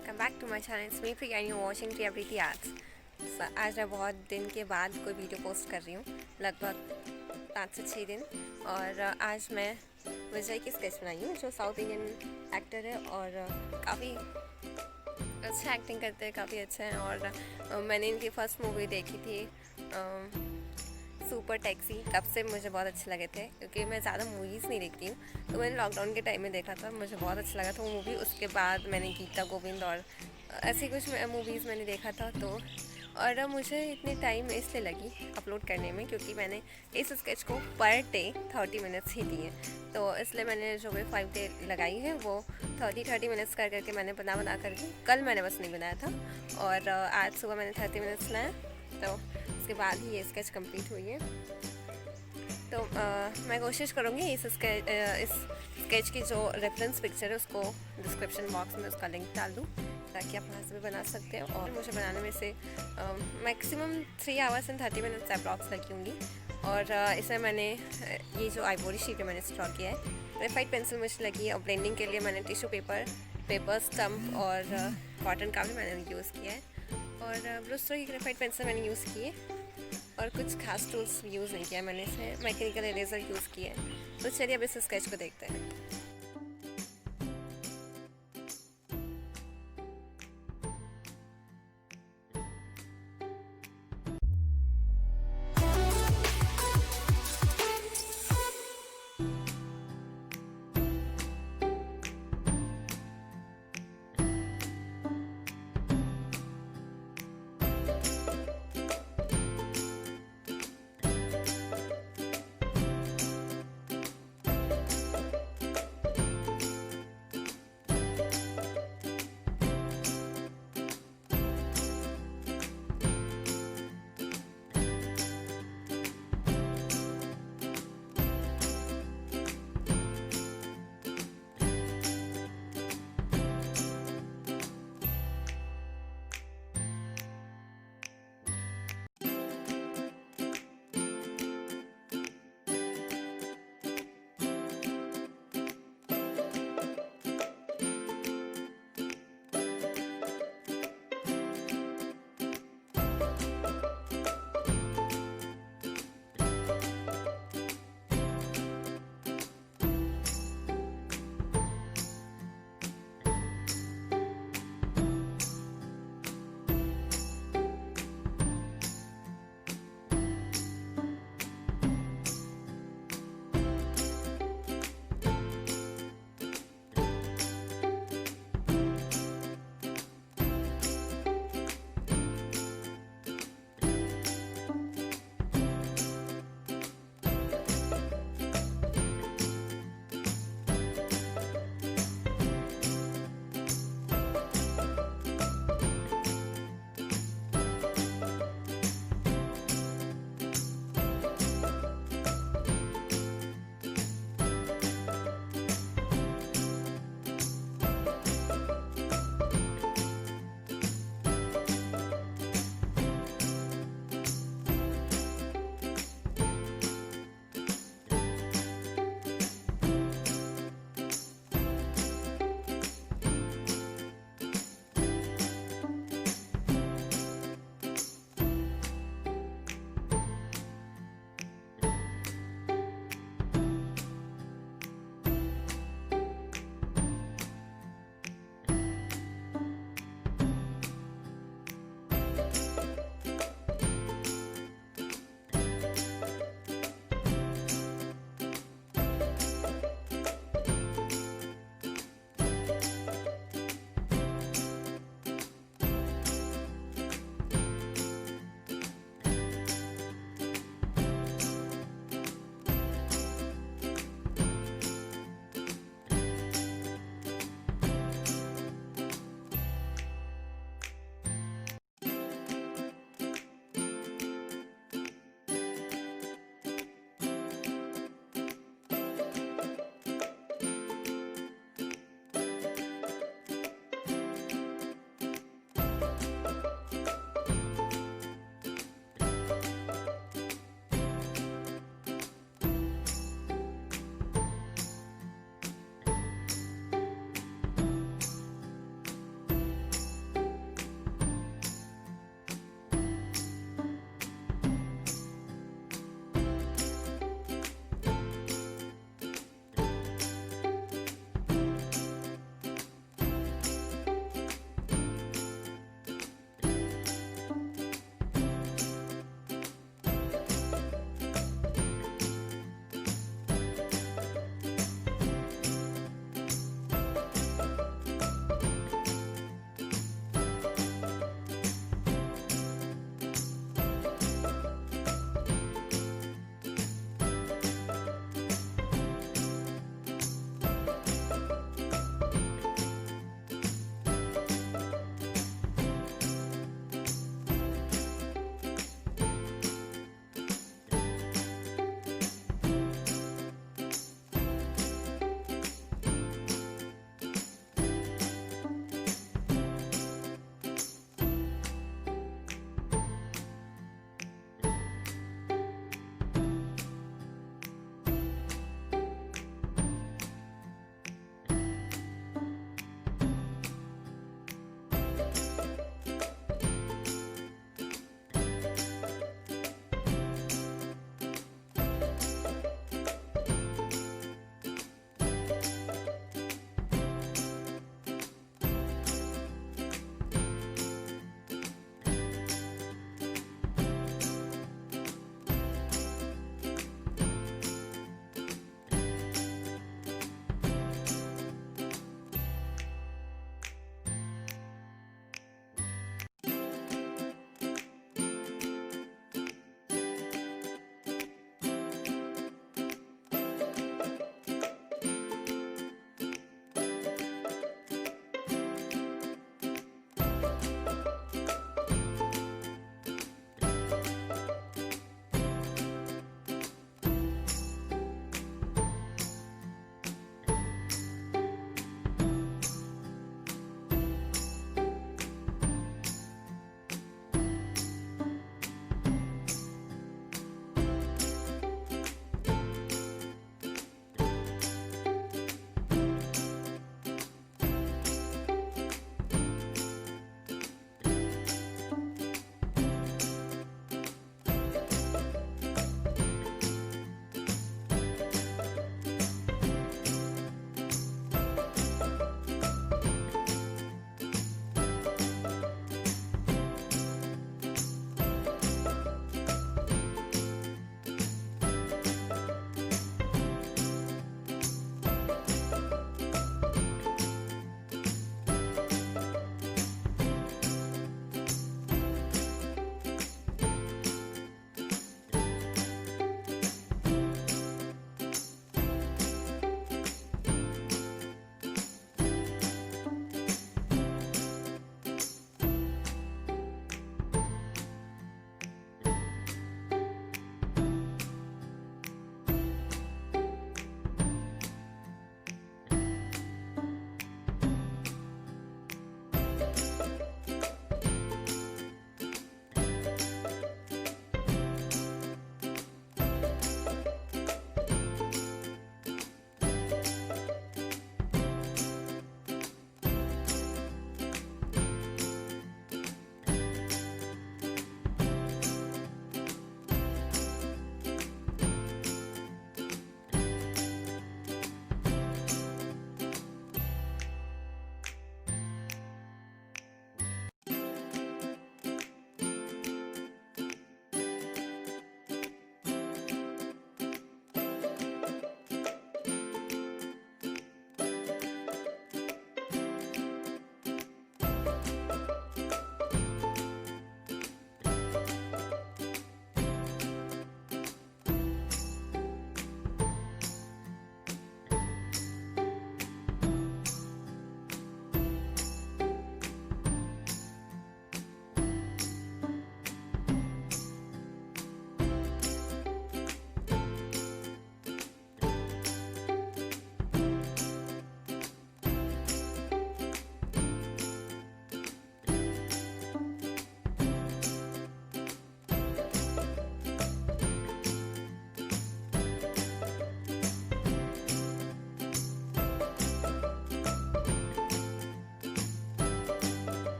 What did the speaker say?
Welcome back to my channel. It's me Priya and you watching Priya Preeti arts. आज मैं बहुत दिन के बाद कोई वीडियो पोस्ट कर रही हूँ, लगभग 5 से 6 दिन। और आज मैं विजय की स्केच बनाई हूँ, जो साउथ इंडियन एक्टर है और काफ़ी अच्छा एक्टिंग करते हैं, काफ़ी अच्छे हैं। और मैंने इनकी फर्स्ट मूवी देखी थी सुपर टैक्सी, तब से मुझे बहुत अच्छे लगे थे, क्योंकि मैं ज़्यादा मूवीज़ नहीं देखती हूँ। तो मैंने लॉकडाउन के टाइम में देखा था, मुझे बहुत अच्छा लगा था वो मूवी। उसके बाद मैंने गीता गोविंद और ऐसी कुछ मूवीज़ मैंने देखा था। तो और मुझे इतनी टाइम इसलिए लगी अपलोड करने में, क्योंकि मैंने इस स्केच को पर डे 30 मिनट्स ही दिए। तो इसलिए मैंने जो भी 5 डे लगाई है वो 30 मिनट्स कर करके मैंने बना करके, कल मैंने बस नहीं बनाया था और आज सुबह मैंने 30 मिनट्स बनाया। तो उसके बाद ही ये स्केच कंप्लीट हुई है। तो मैं कोशिश करूँगी इस स्केच की जो रेफरेंस पिक्चर है उसको डिस्क्रिप्शन बॉक्स में उसका लिंक डाल दूँ, ताकि आप वहाँ से भी बना सकते हो। और मुझे बनाने में से मैक्सिमम 3 आवर्स एंड 30 मिनट्स अप्रॉक्स लगी होंगी। और इसमें मैंने ये जो आइवरी शीट है मैंने इंस्टॉल किया है। ग्रेफाइट पेंसिल मुझे लगी है, और ब्लेंडिंग के लिए मैंने टिश्यू पेपर स्टम्प और कॉटन का भी मैंने यूज़ किया है। और ब्लूस्टर की ग्रेफाइट पेंसिल मैंने यूज़ की है, और कुछ खास टूल्स यूज़ नहीं किया मैंने। इसमें मैकेनिकल इरेजर यूज़ किया है। तो चलिए अब इस स्केच को देखते हैं।